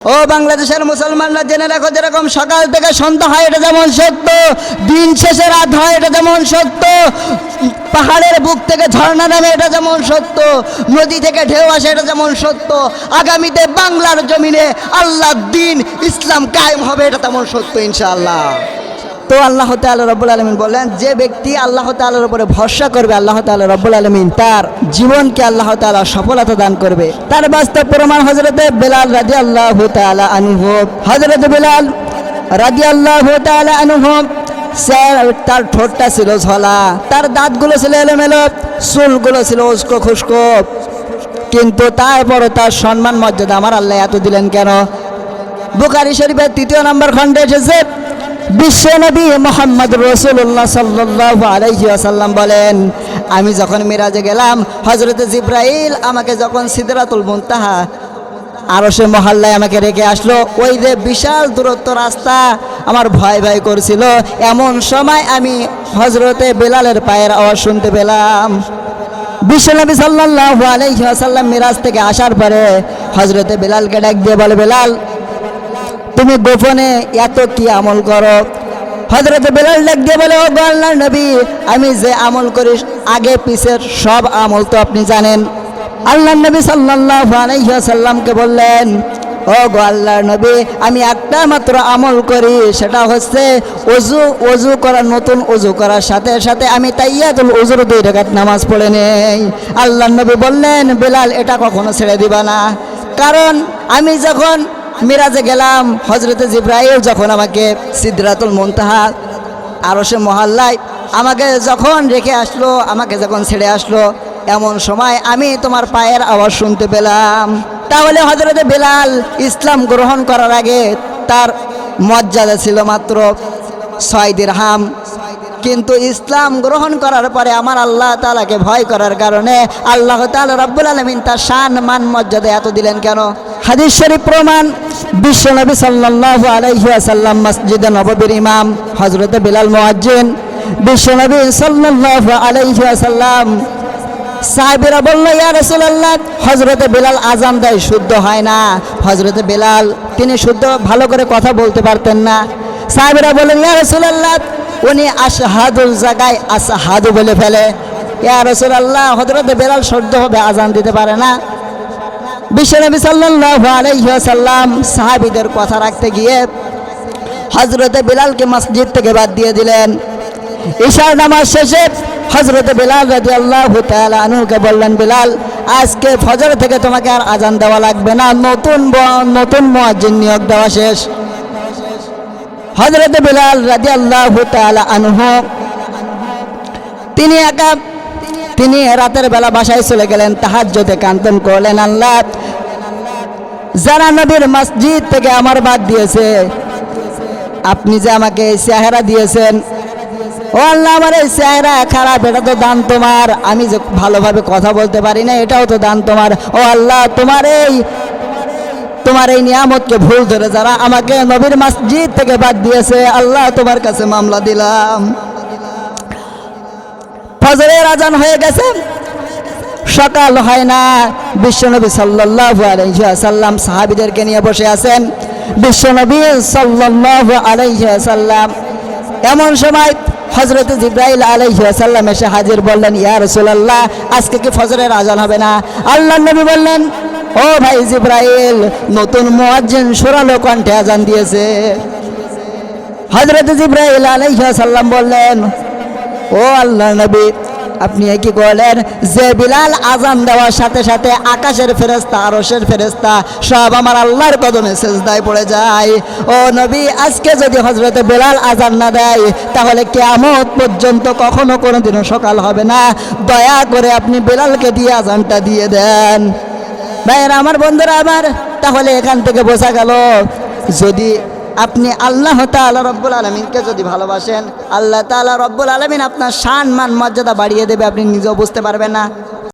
ও বাংলাদেশের মুসলমানরা জেনে রাখো, যেরকম সকাল থেকে সন্ধ্যা হয় এটা যেমন সত্য, দিন শেষে রাত হয় এটা যেমন সত্য, পাহাড়ের বুক থেকে ঝর্ণা নামে এটা যেমন সত্য, নদী থেকে ঢেউ আসে এটা যেমন সত্য, আগামীতে বাংলার জমিনে আল্লাহর দ্বীন ইসলাম কায়েম হবে এটা তেমন সত্য ইনশাআল্লাহ। তো আল্লাহ তাআলা রব্বুল আলামিন বলেন, যে ব্যক্তি আল্লাহ তাআলার উপরে ভরসা করবে, আল্লাহ তাআলা রব্বুল আলামিন তার জীবনকে আল্লাহ তাআলা সফলতা দান করবে। তার বাস্তব প্রমাণ হযরতে বেলাল রাদিয়াল্লাহু তাআলা আনহু। হযরতে বেলাল রাদিয়াল্লাহু তাআলা আনহু, তার ঠোঁটটা ছিল ঝোলা, তার দাঁতগুলো ছিল এলোমেলো, চুলগুলো ছিল উস্কো খুস্কো, কিন্তু তারপরও তার সম্মান মর্যাদা আমার আল্লাহ এত দিলেন কেন? বুখারী শরীফের ৩য় নম্বর খণ্ডে এসেছে, বিশ্বনবী মুহাম্মদ রাসূলুল্লাহ সাল্লাল্লাহু আলাইহি ওয়াসাল্লাম বলেন, আমি যখন মিরাজে গেলাম, হযরতে জিবরাইল আমাকে যখন সিদরাতুল মুনতাহা আরশে মহল্লায় আমাকে রেখে আসলো, ওই যে বিশাল দূরত্ব রাস্তা, আমার ভয় ভয় করছিল। এমন সময় আমি হযরতে বেলালের পায়ের আওয়াজ শুনতে পেলাম। বিশ্বনবী সাল্লাল্লাহু আলাইহি ওয়াসাল্লাম মিরাজ থেকে আসার পরে হযরতে বেলালকে ডাক দিয়ে বলে, বেলাল তুমি গোপনে এত কি আমল করো? হযরতে বেলাল ডাক দিয়ে বলে, ও গো আল্লাহর নবী, আমি যে আমল করি আগে পিছের সব আমল তো আপনি জানেন। আল্লাহর নবী সাল্লাল্লাহু আলাইহি ওয়াসাল্লামকে বললেন, ও গো আল্লাহর নবী, আমি একটা মাত্র আমল করি, সেটা হচ্ছে ওযু করা। নতুন ওযু করার সাথে সাথে আমি তাইয়াতুল ওযুর 2 রাকাত নামাজ পড়ে নেই। আল্লাহর নবী বললেন, বেলাল এটা কখনো ছেড়ে দিবা না, কারণ আমি যখন মিরাজে গেলাম, হযরতে জিবরাইল যখন আমাকে সিদরাতুল মুনতাহা আরশে মহল্লায় আমাকে যখন রেখে আসলো, আমাকে যখন ছেড়ে আসলো, এমন সময় আমি তোমার পায়ের আওয়াজ শুনতে পেলাম। তাহলে হযরতে বেলাল ইসলাম গ্রহণ করার আগে তার মর্যাদা ছিল মাত্র 6 দিরহাম, কিন্তু ইসলাম গ্রহণ করার পরে আমার আল্লাহ তাআলাকে ভয় করার কারণে আল্লাহ তাআলা রব্বুল আলামিন তার শান মান মর্যাদা এত দিলেন কেন? হাদিস শরীফ প্রমাণ, বিশ্বনবী সাল্লাল্লাহু আলাইহি ওয়াসাল্লাম মসজিদে নববীর ইমাম হযরতে বেলাল মুয়াজ্জিন। বিশ্বনবী সাল্লাল্লাহু আলাইহি ওয়াসাল্লাম, সাহাবীরা বলল, ইয়া রাসূলুল্লাহ, হযরতে বেলাল আযান দেয় শুদ্ধ হয় না। হযরতে বেলাল তিনি শুদ্ধ ভালো করে কথা বলতে পারতেন না। সাহাবীরা বললেন, ইয়া রাসূলুল্লাহ, উনি আশহাদুর জায়গায় আসহাদু বলে ফেলে। ইয়া রাসূলুল্লাহ, হযরতে বেলাল শুদ্ধভাবে আযান দিতে পারে না। বিশ্বনবী সাল্লাল্লাহু আলাইহি ওয়াসাল্লাম সাহাবীদের কথা রাখতে গিয়ে হযরতে বেলালকে মসজিদ থেকে বাদ দিয়ে দিলেন। ইশার নামাজ শেষে হযরতে বেলাল রাদিয়াল্লাহু তাআলা আনহুকে বললেন, বেলাল, আজকে ফজর থেকে তোমাকে আর আযান দেওয়া লাগবে না, নতুন মুয়াজ্জিন নিয়োগ দেওয়া শেষ। হযরতে বেলাল রাদিয়াল্লাহু তাআলা আনহু তিনি রাতের বেলা বাসায় চলে গেলেন, তাহাজ্জুদে কান্তন করলেন, আল্লাহ, যারা নবীর মসজিদ থেকে আমার বাদ দিয়েছে, আপনি যে আমাকে এই চেহারা দিয়েছেন, ও আল্লাহ, আমার এই চেহারা খারাপ, এটা তো দান তোমার। আমি যে ভালোভাবে কথা বলতে পারি না, এটাও তো দান তোমার। ও আল্লাহ, তোমার এই নিয়ামতকে ভুল ধরে যারা আমাকে নবীর মসজিদ থেকে বাদ দিয়েছে, আল্লাহ তোমার কাছে মামলা দিলাম। ফজরের আজান হয়ে গেছে, সকাল হয় না। বিশ্বনবী সাল্লাল্লাহু আলাইহি ওয়াসাল্লাম সাহাবীদেরকে নিয়ে বসে আছেন। বিশ্বনবী সাল্লাল্লাহু আলাইহি ওয়াসাল্লাম, এমন সময় হযরতে জিবরাইল আলাইহিস সালাম এসে হাজির, বললেন, ইয়া রাসূলুল্লাহ, আজকে কি ফজরের আজান হবে না? আল্লাহর নবী বললেন, ও ভাই জিবরাইল, নতুন মুয়াজ্জিন সুরালো কণ্ঠে আজান দিয়েছে। হযরতে জিবরাইল আলাইহিস সালাম বললেন, ও আল্লাহর নবী, আপনি কি বলেন যে বিলাল আজান দেওয়ার সাথে সাথে আকাশের ফেরেশতা, আরশের ফেরেশতা সব আমার আল্লাহর কদমে সিজদায় পড়ে যায়। ও নবী, আজকে যদি হযরতে বেলাল আজান না দেয়, তাহলে কিয়ামত পর্যন্ত কখনো কোনোদিনও সকাল হবে না। দয়া করে আপনি বেলালকে দিয়ে আজানটা দিয়ে দেন। ভাইয়েরা আমার, বন্ধুরা আমার, তাহলে এখান থেকে বোঝা গেল, যদি আপনি আল্লাহ তাআলা রব্বুল আলামিনকে যদি ভালোবাসেন, আল্লাহ তাআলা রব্বুল আলামিন আপনার শান মান মর্যাদা বাড়িয়ে দেবে, আপনি নিজেও বুঝতে পারবেন না।